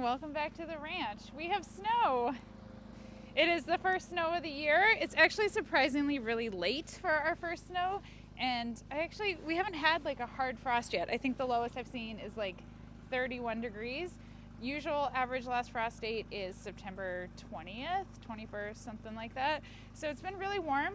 welcome back to the ranch. We have snow. It is the first snow of the year. It's actually surprisingly really late for our first snow, and we haven't had like a hard frost yet. I think the lowest I've seen is like 31 degrees. Usual average last frost date is September 20th, 21st, something like that. So it's been really warm.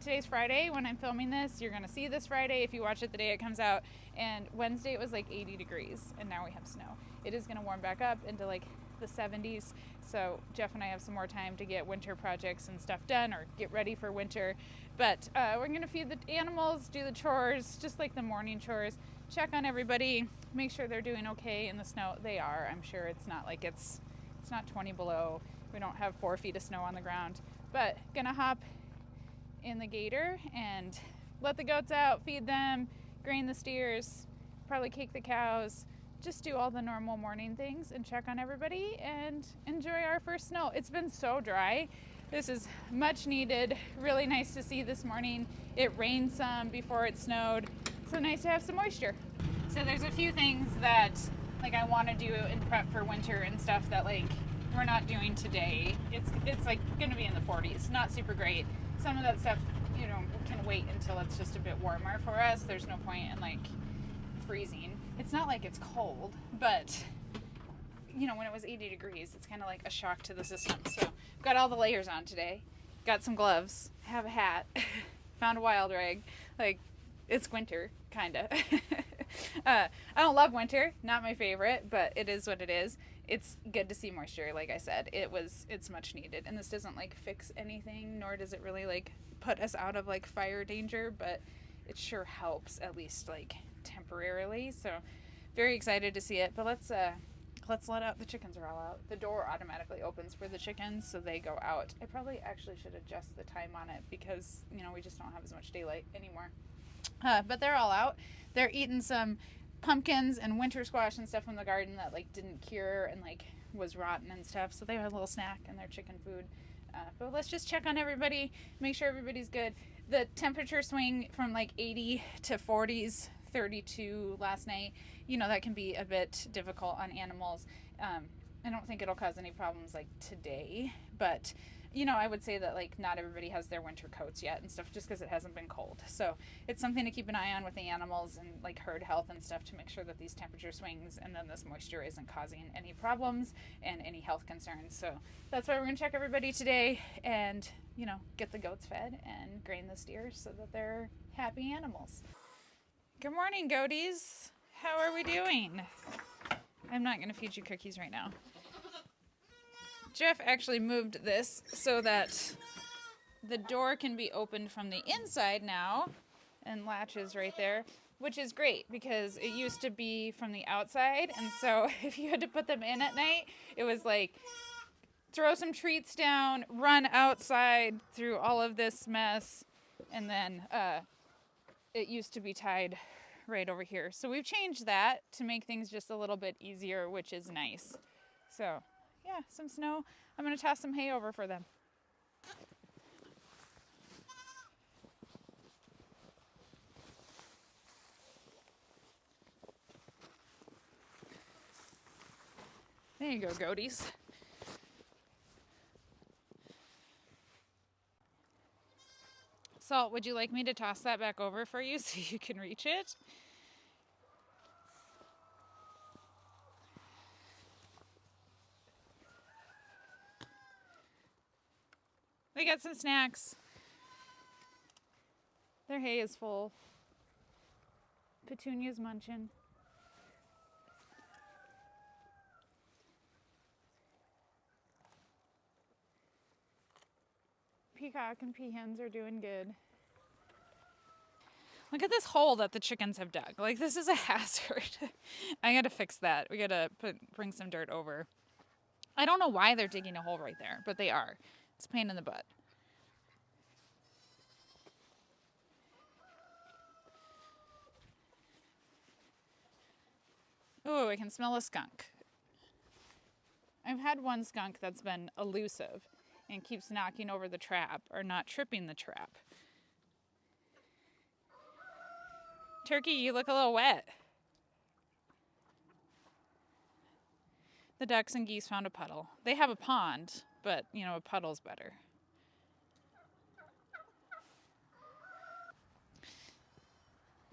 Today's Friday when I'm filming this. You're gonna see this Friday if you watch it the day it comes out. And Wednesday it was like 80 degrees, and now we have snow. It is gonna warm back up into like the 70s. So Jeff and I have some more time to get winter projects and stuff done or get ready for winter. But we're gonna feed the animals, do the chores, just like the morning chores, check on everybody, make sure they're doing okay in the snow. They are. I'm sure it's not like it's not 20 below. We don't have 4 feet of snow on the ground. But gonna hop in the gator and let the goats out, feed them, grain the steers, probably cake the cows, just do all the normal morning things and check on everybody and enjoy our first snow. It's been so dry. This is much needed. Really nice to see this morning. It rained some before it snowed. So nice to have some moisture. So there's a few things that like I want to do in prep for winter and stuff that like we're not doing today. It's like going to be in the 40s. Not super great. Some of that stuff, you know, can wait until it's just a bit warmer for us. There's no point in like freezing. It's not like it's cold, but you know, when it was 80 degrees, it's kind of like a shock to the system. So I've got all the layers on today. Got some gloves, have a hat, found a wild rag. Like, it's winter, kind of. I don't love winter, not my favorite, but it is what it is. It's good to see moisture, like I said. It's much needed. And this doesn't like fix anything, nor does it really like put us out of like fire danger, but it sure helps, at least like temporarily. So very excited to see it. But let's let out. The chickens are all out. The door automatically opens for the chickens, so they go out. I probably actually should adjust the time on it because, you know, we just don't have as much daylight anymore. But they're all out. They're eating some pumpkins and winter squash and stuff from the garden that like didn't cure and like was rotten and stuff. So they had a little snack and their chicken food. But let's just check on everybody, make sure everybody's good. The temperature swing from like 80 to 40s, 32 last night, you know, that can be a bit difficult on animals. I don't think it'll cause any problems like today, but you know, I would say that like not everybody has their winter coats yet and stuff just because it hasn't been cold. So it's something to keep an eye on with the animals and like herd health and stuff to make sure that these temperature swings and then this moisture isn't causing any problems and any health concerns. So that's why we're gonna check everybody today and, you know, get the goats fed and grain the steers so that they're happy animals. Good morning, goaties. How are we doing? I'm not gonna feed you cookies right now. Jeff actually moved this so that the door can be opened from the inside now and latches right there, which is great because it used to be from the outside. And so if you had to put them in at night, it was like throw some treats down, run outside through all of this mess. And then it used to be tied right over here. So we've changed that to make things just a little bit easier, which is nice. So yeah, some snow. I'm going to toss some hay over for them. There you go, goaties. Salt, would you like me to toss that back over for you so you can reach it? They got some snacks. Their hay is full. Petunia's munching. Peacock and peahens are doing good. Look at this hole that the chickens have dug. Like, this is a hazard. I gotta fix that. We gotta bring some dirt over. I don't know why they're digging a hole right there, but they are. It's a pain in the butt. Oh, I can smell a skunk. I've had one skunk that's been elusive and keeps knocking over the trap or not tripping the trap. Turkey, you look a little wet. The ducks and geese found a puddle. They have a pond, but, you know, a puddle's better.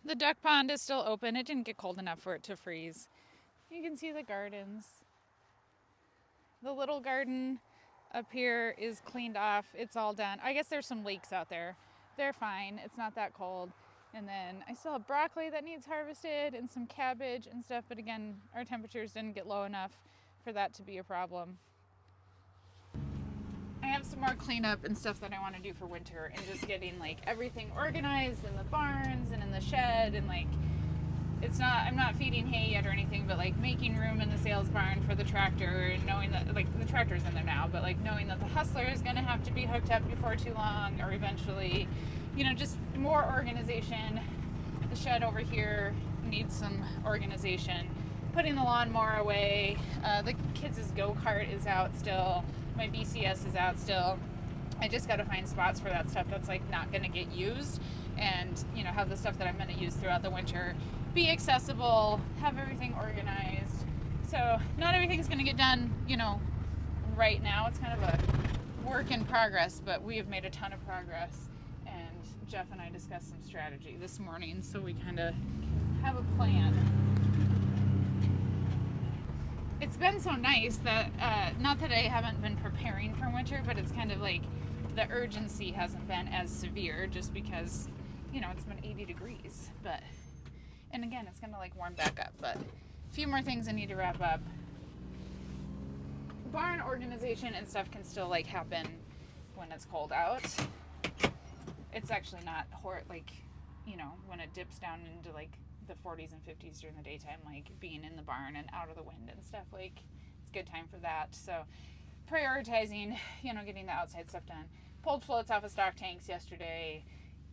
The duck pond is still open. It didn't get cold enough for it to freeze. You can see the gardens. The little garden up here is cleaned off. It's all done. I guess there's some leeks out there. They're fine. It's not that cold. And then I still have broccoli that needs harvested and some cabbage and stuff. But again, our temperatures didn't get low enough for that to be a problem. I have some more cleanup and stuff that I want to do for winter, and just getting like everything organized in the barns and in the shed, and like I'm not feeding hay yet or anything, but like making room in the sales barn for the tractor, and knowing that like the tractor's in there now, but like knowing that the hustler is going to have to be hooked up before too long, or eventually, you know, just more organization. The shed over here needs some organization. Putting the lawnmower away. The kids' go-kart is out still. My BCS is out still. I just got to find spots for that stuff that's like not going to get used, and you know, have the stuff that I'm going to use throughout the winter be accessible, have everything organized. So not everything's going to get done, you know, right now. It's kind of a work in progress, but we have made a ton of progress, and Jeff and I discussed some strategy this morning, so we kind of have a plan. It's been so nice that, not that I haven't been preparing for winter, but it's kind of like the urgency hasn't been as severe, just because, you know, it's been 80 degrees. But, and again, it's going to like warm back up, but a few more things I need to wrap up. Barn organization and stuff can still like happen when it's cold out. It's actually not like, you know, when it dips down into like the 40s and 50s during the daytime, like being in the barn and out of the wind and stuff, like it's a good time for that. So prioritizing, you know, getting the outside stuff done. Pulled floats off of stock tanks yesterday,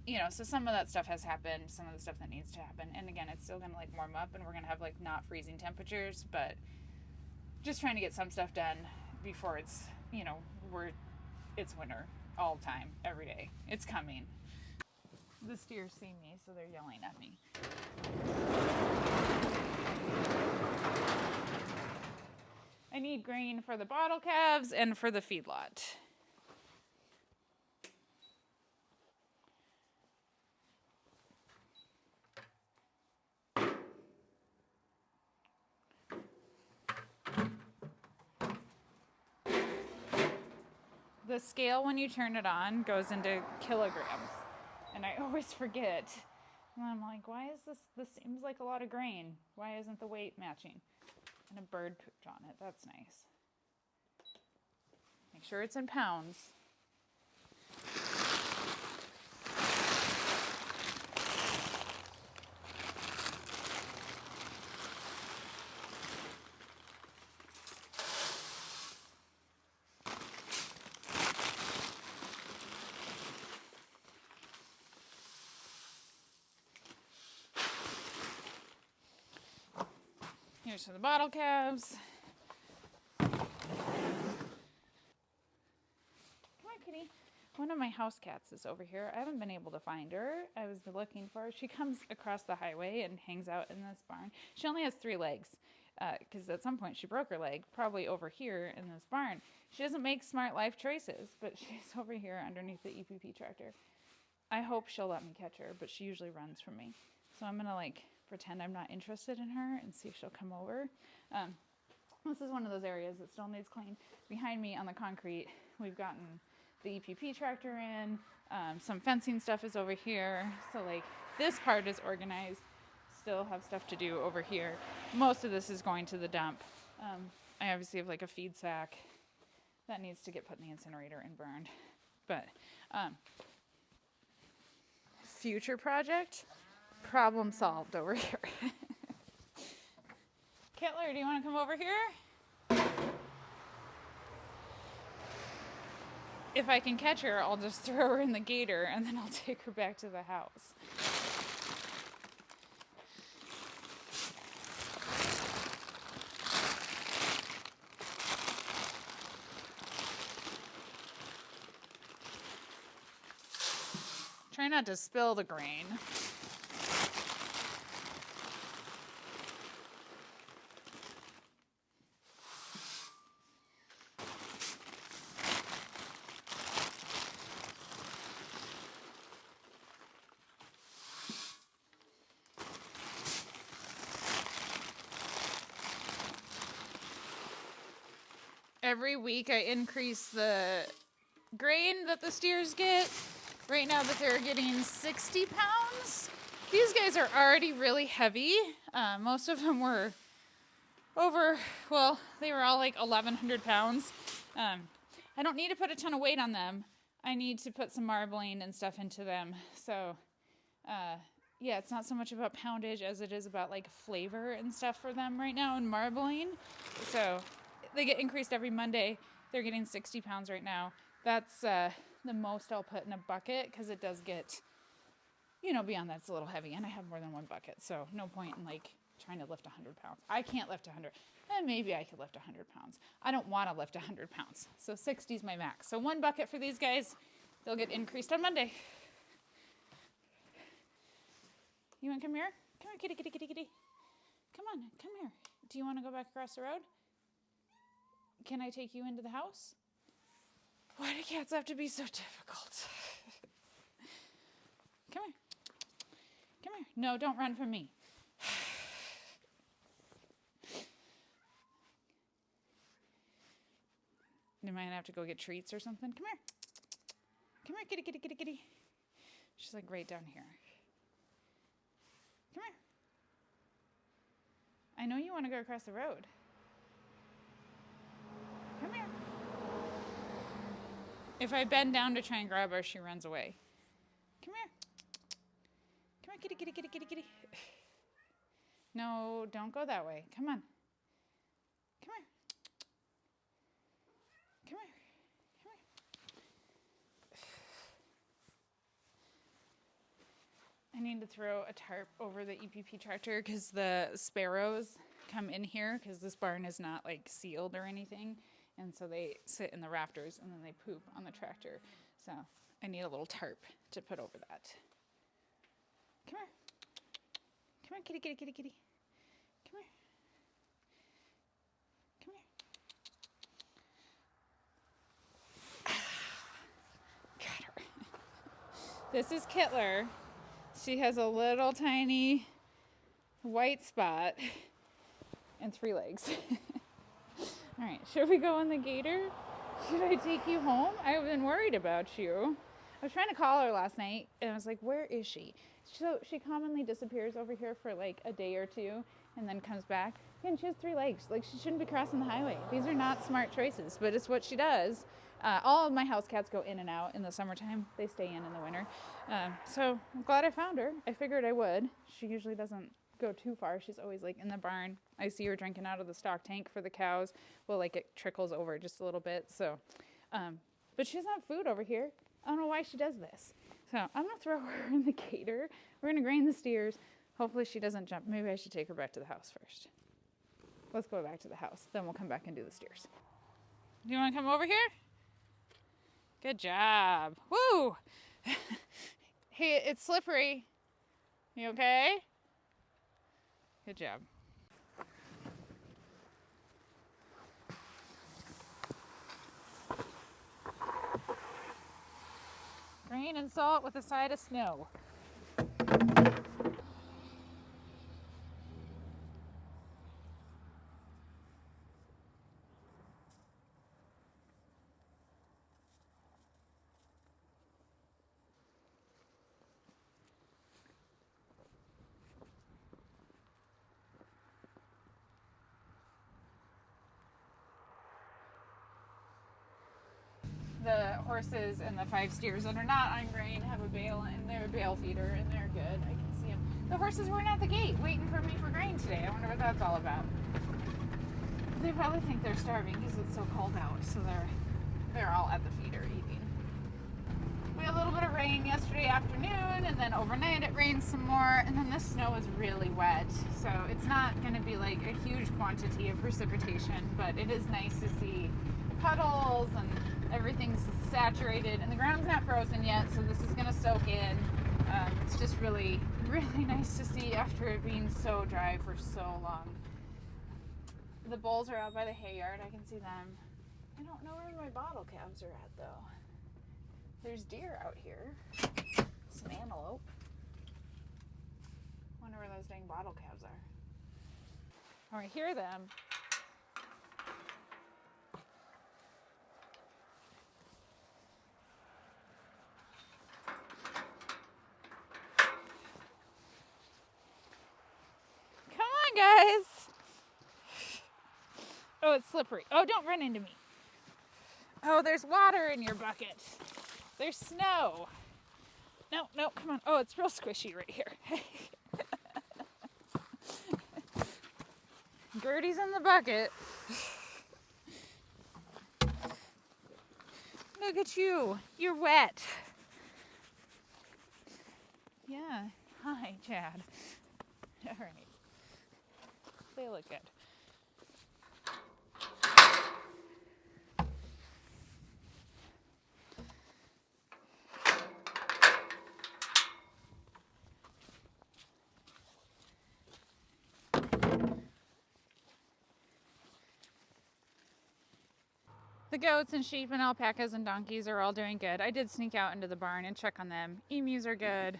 you know, so some of that stuff has happened, some of the stuff that needs to happen. And again, it's still gonna like warm up, and we're gonna have like not freezing temperatures, but just trying to get some stuff done before it's, you know, it's winter all the time, every day. It's coming. The steers see me, so they're yelling at me. I need grain for the bottle calves and for the feedlot. The scale, when you turn it on, goes into kilograms. And I always forget. And I'm like, why is this seems like a lot of grain. Why isn't the weight matching? And a bird pooped on it. That's nice. Make sure it's in pounds. Here's for the bottle calves. Come on, kitty. One of my house cats is over here. I haven't been able to find her. I was looking for her. She comes across the highway and hangs out in this barn. She only has 3 legs, because at some point she broke her leg, probably over here in this barn. She doesn't make smart life choices, but she's over here underneath the EPP tractor. I hope she'll let me catch her, but she usually runs from me. So I'm gonna like pretend I'm not interested in her and see if she'll come over. This is one of those areas that still needs clean. Behind me on the concrete, we've gotten the EPP tractor in. Some fencing stuff is over here. So like this part is organized. Still have stuff to do over here. Most of this is going to the dump. I obviously have like a feed sack that needs to get put in the incinerator and burned. But future project, problem solved over here. Kittler, do you want to come over here? If I can catch her, I'll just throw her in the gator and then I'll take her back to the house. Try not to spill the grain. every week I increase the grain that the steers get. Right now that they're getting 60 pounds. These guys are already really heavy. Most of them were they were all like 1,100 pounds. I don't need to put a ton of weight on them. I need to put some marbling and stuff into them. So, yeah, it's not so much about poundage as it is about like flavor and stuff for them right now and marbling. So they get increased every Monday. They're getting 60 pounds right now. That's the most I'll put in a bucket because it does get, beyond that it's a little heavy, and I have more than one bucket. So no point in like trying to lift 100 pounds. I can't lift 100. And maybe I could lift 100 pounds. I don't want to lift 100 pounds. So 60 is my max. So one bucket for these guys. They'll get increased on Monday. You want to come here? Come here, kitty, kitty, kitty, kitty. Come on, come here. Do you want to go back across the road? Can I take you into the house? Why do cats have to be so difficult? Come here. Come here. No, don't run from me. You might have to go get treats or something. Come here. Come here, kitty, kitty, kitty, kitty. She's like right down here. Come here. I know you want to go across the road. Come here. If I bend down to try and grab her, she runs away. Come here. Come here, kitty, kitty, kitty, kitty, kitty. No, don't go that way. Come on. Come here. Come here. Come here. I need to throw a tarp over the EPP tractor because the sparrows come in here because this barn is not like sealed or anything. And so they sit in the rafters and then they poop on the tractor. So I need a little tarp to put over that. Come here. Come here, kitty, kitty, kitty, kitty. Come here. Come here. Got her. This is Kittler. She has a little tiny white spot and 3 legs. All right, should we go on the gator? Should I take you home? I've been worried about you. I was trying to call her last night, and I was like, where is she? So she commonly disappears over here for like a day or two and then comes back. And she has 3 legs. Like, she shouldn't be crossing the highway. These are not smart choices, but it's what she does. All of my house cats go in and out in the summertime. They stay in the winter. So I'm glad I found her. I figured I would. She usually doesn't go too far. She's always like in the barn. I see her drinking out of the stock tank for the cows. Well, like it trickles over just a little bit. So, but she doesn't have food over here. I don't know why she does this. So I'm gonna throw her in the gator. We're gonna grain the steers. Hopefully she doesn't jump. Maybe I should take her back to the house first. Let's go back to the house. Then we'll come back and do the steers. Do you want to come over here? Good job. Woo! Hey, it's slippery. You okay? Good job. Grain and salt with a side of snow. The horses and the 5 steers that are not on grain have a bale and they're a bale feeder and they're good. I can see them. The horses weren't at the gate waiting for me for grain today. I wonder what that's all about. They probably think they're starving because it's so cold out, so they're all at the feeder eating. We had a little bit of rain yesterday afternoon, and then overnight it rained some more, and then the snow is really wet, so it's not going to be like a huge quantity of precipitation, but it is nice to see puddles and everything's saturated, and the ground's not frozen yet, so this is going to soak in. It's just really, really nice to see after it being so dry for so long. The bulls are out by the hay yard. I can see them. I don't know where my bottle calves are at, though. There's deer out here. Some antelope. Wonder where those dang bottle calves are. Oh, I hear them. Oh, it's slippery. Oh, don't run into me. Oh, there's water in your bucket. There's snow. No, come on. Oh, it's real squishy right here. Gertie's in the bucket. Look at you. You're wet. Yeah. Hi, Chad. All right. They look good. The goats and sheep and alpacas and donkeys are all doing good. I did sneak out into the barn and check on them. Emus are good.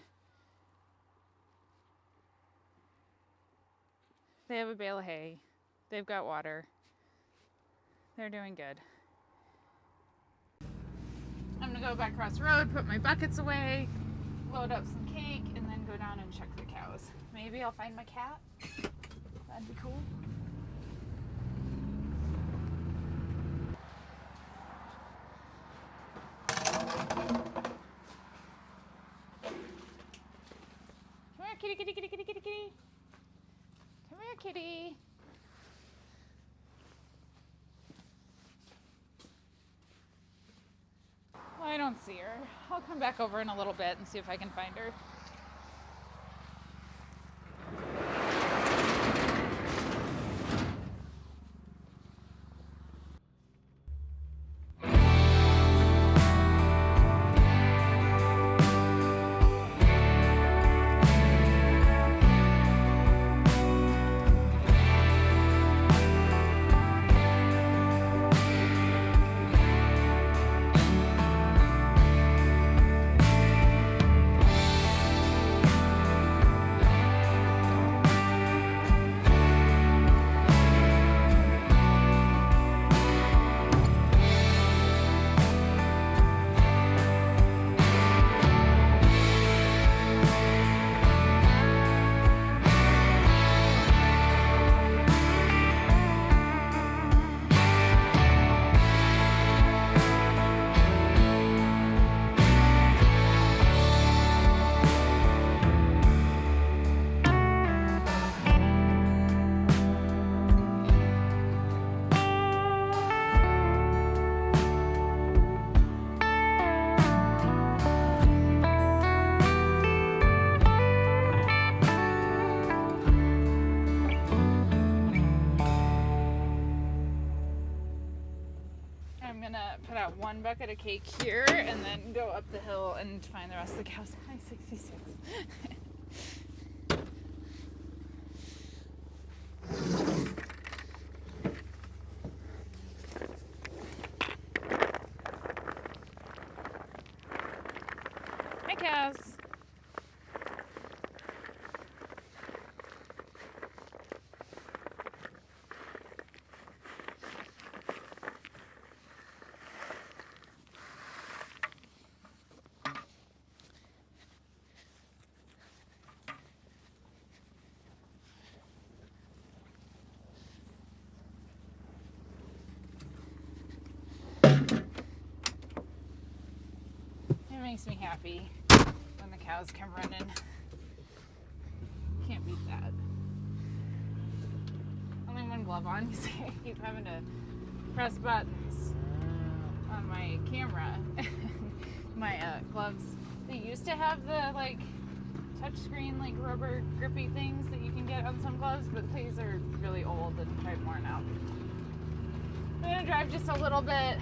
They have a bale of hay. They've got water. They're doing good. I'm gonna go back across the road, put my buckets away, load up some cake, and then go down and check the cows. Maybe I'll find my cat. That'd be cool. Come here, kitty, kitty, kitty, kitty, kitty, kitty. Come here, kitty. Well, I don't see her. I'll come back over in a little bit and see if I can find her. I'm gonna put out one bucket of cake here and then go up the hill and find the rest of the cows. Hi, 66. Hi, cows. It makes me happy when the cows come running. Can't beat that. Only one glove on because I keep having to press buttons on my camera. My gloves, they used to have the like touchscreen like rubber grippy things that you can get on some gloves, but these are really old and quite worn out. I'm gonna drive just a little bit.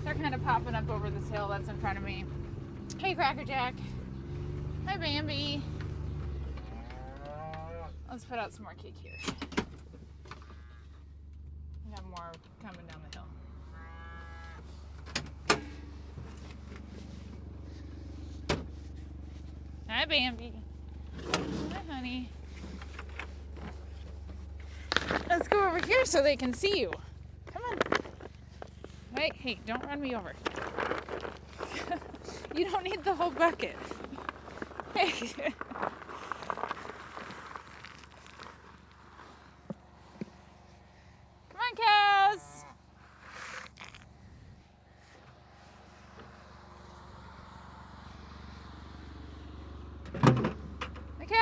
They're kind of popping up over this hill that's in front of me. Hey, Cracker Jack. Hi, Bambi. Let's put out some more cake here. We have more coming down the hill. Hi, Bambi. Hi, honey. Let's go over here so they can see you. Come on. Wait, hey, don't run me over. You don't need the whole bucket. Hey. Come on, cows.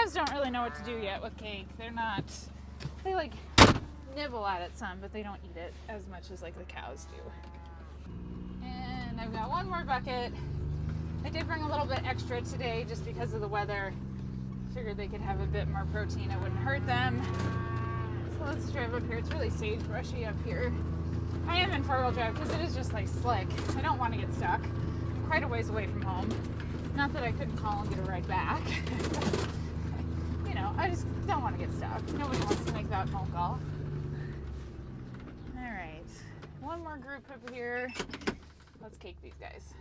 calves don't really know what to do yet with cake. They like nibble at it some, but they don't eat it as much as like the cows do. And I've got one more bucket. I did bring a little bit extra today just because of the weather. Figured they could have a bit more protein. It wouldn't hurt them. So let's drive up here. It's really sagebrushy up here. I am in four-wheel drive because it is just like slick. I don't want to get stuck. I'm quite a ways away from home. Not that I couldn't call and get a ride back. You know, I just don't want to get stuck. Nobody wants to make that phone call. All right, one more group up here. Let's cake these guys.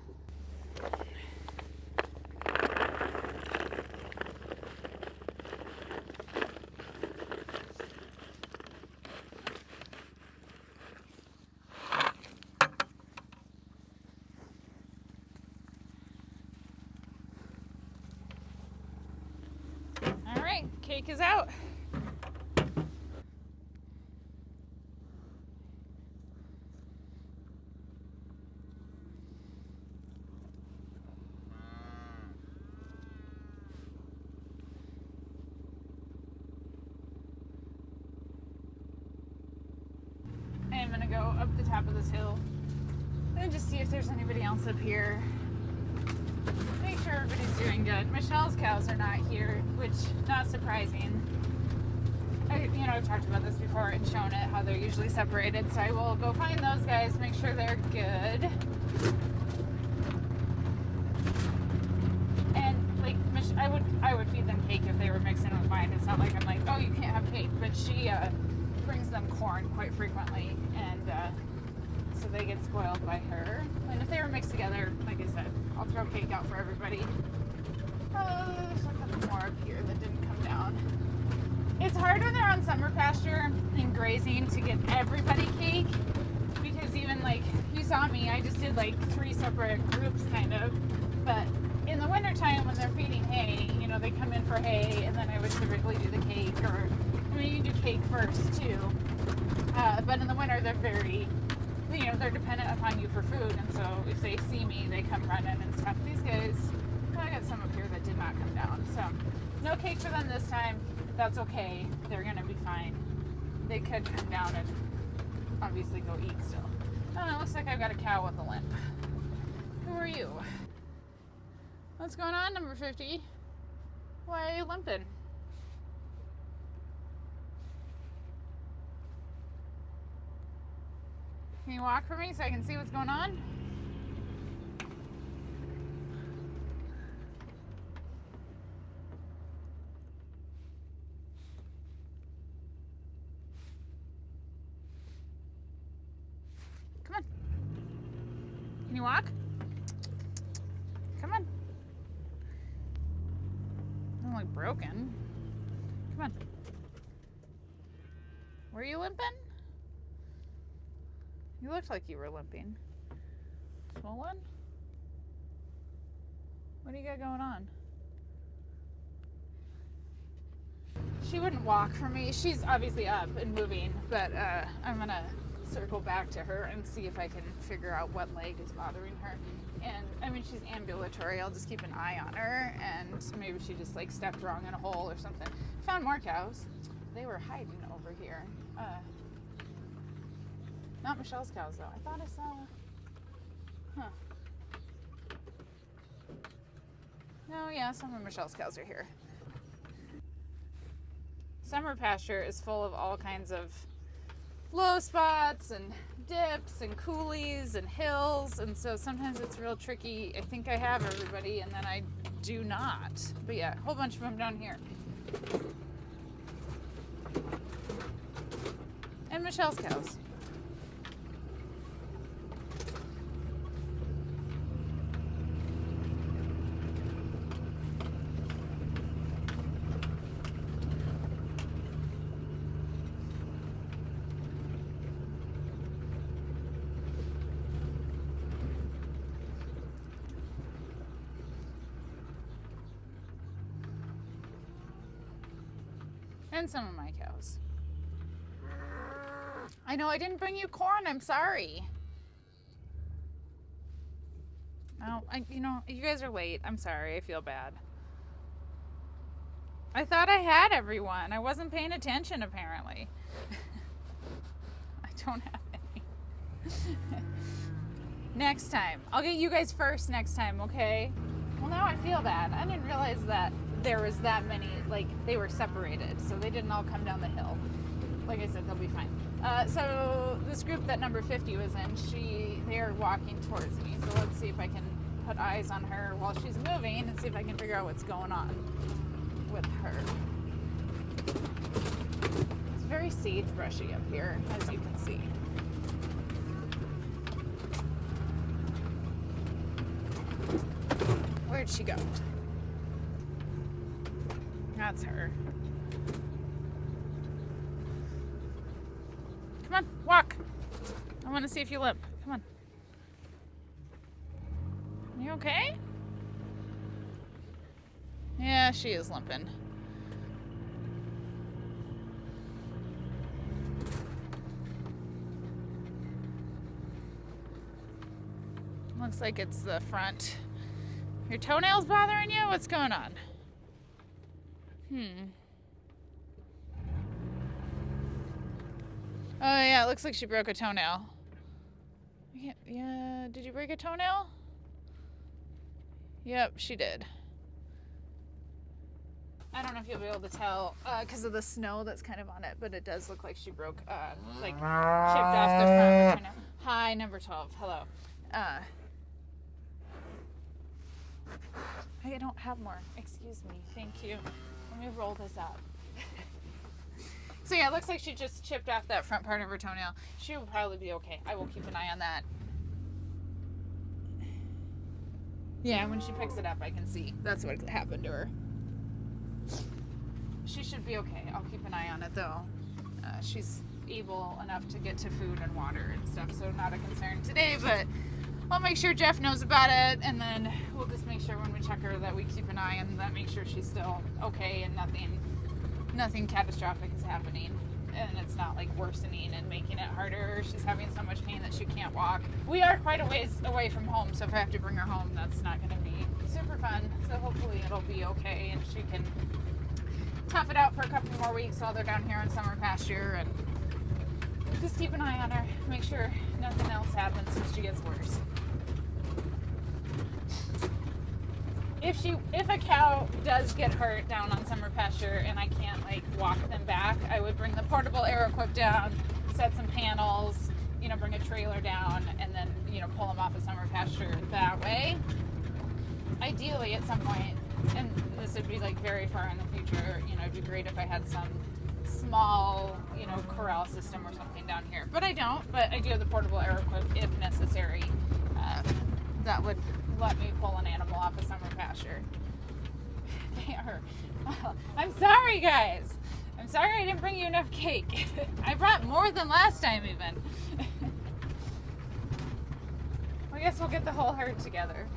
All right, cake is out. I am gonna go up the top of this hill and just see if there's anybody else up here. Make sure everybody's doing good. Michelle's cows are not here, which not surprising. I've talked about this before and shown it how they're usually separated. So I will go find those guys, make sure they're good. And like I would feed them cake if they were mixing with mine. It's not like I'm like, oh, you can't have cake, but she brings them corn quite frequently, and so they get spoiled by her. And if they were mixed together, like I said, I'll throw cake out for everybody. There's a couple more up here that didn't come down. It's hard when they're on summer pasture and grazing to get everybody cake, because even like you saw me, I just did like 3 separate groups kind of. But in the wintertime when they're feeding hay, they come in for hay, and then I would typically do the cake, or you do cake first too. But in the winter they're very, they're dependent upon you for food, and so if they see me, they come running and stuff. These guys, I got some up here that did not come down, so no cake for them this time. That's okay. They're gonna be fine. They could come down and obviously go eat still. Oh, it looks like I've got a cow with a limp. Who are you? What's going on, number 50? Why are you limping? Can you walk for me so I can see what's going on? Come on. Can you walk? Come on. I'm like broken. Come on. Were you limping? You looked like you were limping. Swollen? What do you got going on? She wouldn't walk for me. She's obviously up and moving, but I'm gonna circle back to her and see if I can figure out what leg is bothering her. And she's ambulatory. I'll just keep an eye on her, and maybe she just like stepped wrong in a hole or something. Found more cows. They were hiding over here. Not Michelle's cows though. I thought I saw. Huh. No, yeah, some of Michelle's cows are here. Summer pasture is full of all kinds of low spots and dips and coulees and hills, and so sometimes it's real tricky. I think I have everybody, and then I do not. But yeah, a whole bunch of them down here. And Michelle's cows. And some of my cows. I know I didn't bring you corn. I'm sorry. Oh, you guys are late. I'm sorry. I feel bad. I thought I had everyone. I wasn't paying attention apparently. I don't have any. Next time. I'll get you guys first next time, okay? Well, now I feel bad. I didn't realize that there was that many, like, they were separated, so they didn't all come down the hill. Like I said, they'll be fine. So this group that number 50 was in, they are walking towards me, so let's see if I can put eyes on her while she's moving and see if I can figure out what's going on with her. It's very sagebrushy up here, as you can see. Where'd she go? That's her. Come on, walk. I want to see if you limp. Come on. You okay? Yeah, she is limping. Looks like it's the front. Your toenails bothering you? What's going on? Oh yeah, it looks like she broke a toenail. Yeah, did you break a toenail? Yep, she did. I don't know if you'll be able to tell because of the snow that's kind of on it, but it does look like she broke, like chipped off the front of her toenail. Hi, number 12. Hello. I don't have more. Excuse me. Thank you. Let me roll this up. So yeah, it looks like she just chipped off that front part of her toenail. She will probably be okay. I will keep an eye on that. Yeah, when she picks it up, I can see. That's what happened to her. She should be okay. I'll keep an eye on it though. She's able enough to get to food and water and stuff, so not a concern today, but I'll make sure Jeff knows about it, and then we'll just make sure when we check her that we keep an eye on that, make sure she's still okay and nothing catastrophic is happening, and it's not like worsening and making it harder. She's having so much pain that she can't walk. We are quite a ways away from home, so if I have to bring her home, that's not going to be super fun. So hopefully it'll be okay and she can tough it out for a couple more weeks while they're down here in summer pasture, and just keep an eye on her. Make sure nothing else happens if she gets worse. If a cow does get hurt down on summer pasture and I can't like walk them back, I would bring the portable air equip down, set some panels, bring a trailer down, and then pull them off of summer pasture that way. Ideally, at some point, and this would be like very far in the future, it'd be great if I had some small, corral system or something down here. But I don't. But I do have the portable air equip if necessary. That would let me pull an animal off of summer pasture. They are. Well, I'm sorry, guys. I'm sorry I didn't bring you enough cake. I brought more than last time, even. I guess we'll get the whole herd together.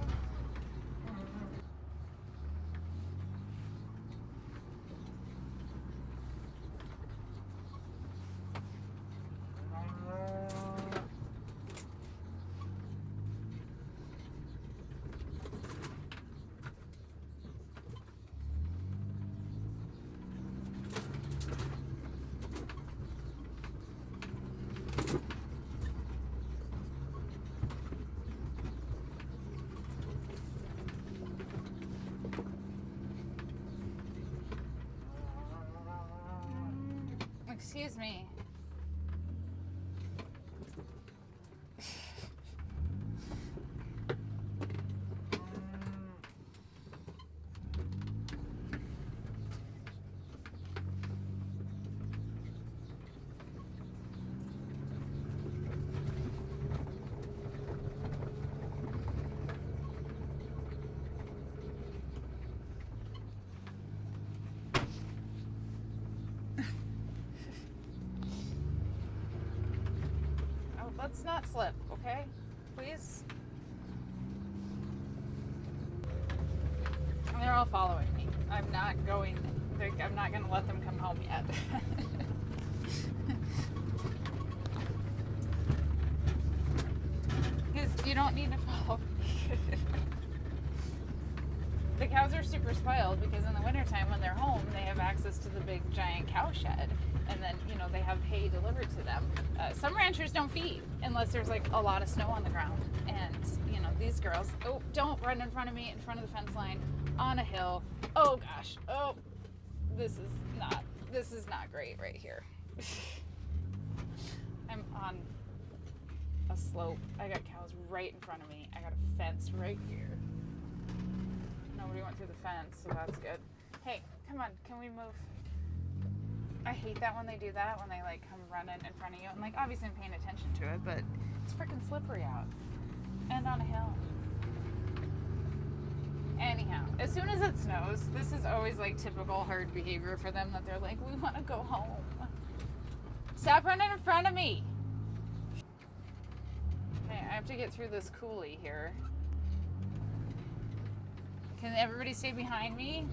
Excuse me. Let's not slip, okay? Please? They're all following me. I'm not going to let them come home yet. Because you don't need to follow me. the cows are super spoiled because in the wintertime when they're home, they have access to the big giant cow shed. And then, they have hay delivered to them. Some ranchers don't feed unless there's like a lot of snow on the ground. And, these girls, don't run in front of me, in front of the fence line, on a hill. Oh gosh, this is not great right here. I'm on a slope. I got cows right in front of me. I got a fence right here. Nobody went through the fence, so that's good. Hey, come on, can we move? I hate that when they do that, when they like come running in front of you. And like obviously I'm paying attention to it, but it's freaking slippery out. And on a hill. Anyhow, as soon as it snows, this is always like typical herd behavior for them, that they're like, we want to go home. Stop running in front of me. Okay, I have to get through this coulee here. Can everybody stay behind me?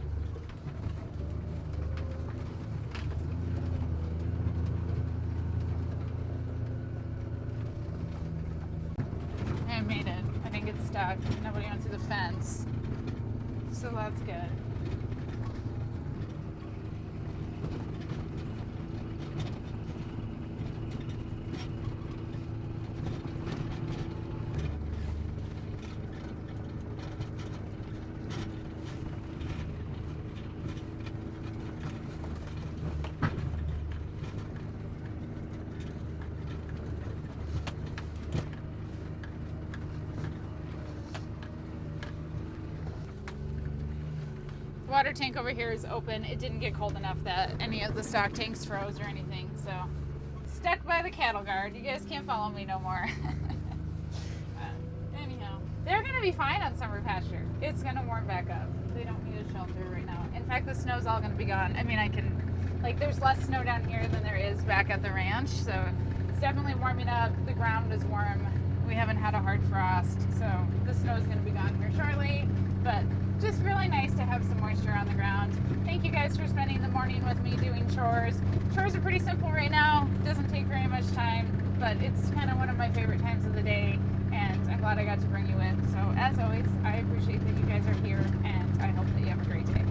I made it. I didn't get stuck. Nobody went through the fence. So that's good. Water tank over here is open. It didn't get cold enough that any of the stock tanks froze or anything, so stuck by the cattle guard. You guys can't follow me no more. Anyhow, they're gonna be fine on summer pasture. It's gonna warm back up. They don't need a shelter right now. In fact, the snow's all gonna be gone. I mean, there's less snow down here than there is back at the ranch, so it's definitely warming up. The ground is warm. We haven't had a hard frost, so the snow is gonna be gone here shortly, but just really nice to have some moisture on the ground. Thank you guys for spending the morning with me doing chores. Chores are pretty simple right now. Doesn't take very much time, but it's kind of one of my favorite times of the day, and I'm glad I got to bring you in. So as always, I appreciate that you guys are here, and I hope that you have a great day.